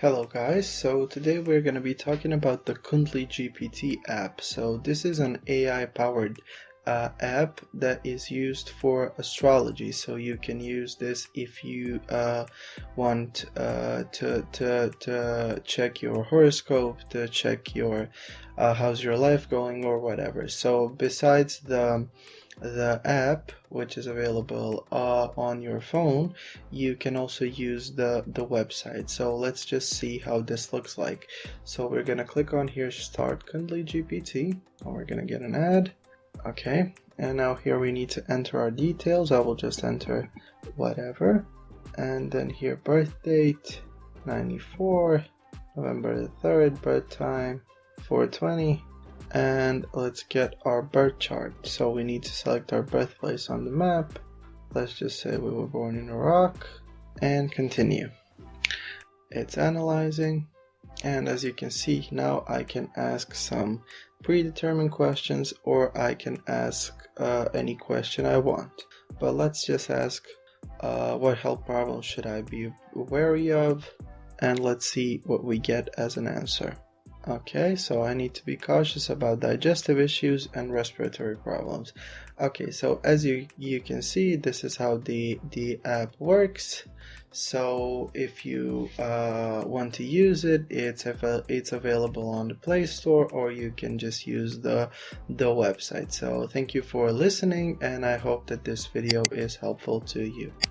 Hello guys, so today we're going to be talking about the Kundli GPT app. So this is an AI powered app that is used for astrology. So you can use this if you want to check your horoscope, to check your how's your life going or whatever. So besides the app, which is available on your phone, you can also use the website. So let's just see how this looks like. So we're gonna click on here, start Kundli GPT, and we're gonna get an ad. Okay, and now here we need to enter our details. I will just enter whatever, and then here birth date 94, November the 3rd, birth time 4:20. And let's get our birth chart. So we need to select our birthplace on the map. Let's just say we were born in Iraq and continue. It's analyzing, and as you can see now I can ask some predetermined questions, or I can ask any question I want. But let's just ask what health problems should I be wary of, and let's see what we get as an answer. Okay, so I need to be cautious about digestive issues and respiratory problems. Okay, so as you can see, this is how the app works. So if you want to use it, it's available on the Play Store, or you can just use the website. So thank you for listening, and I hope that this video is helpful to you.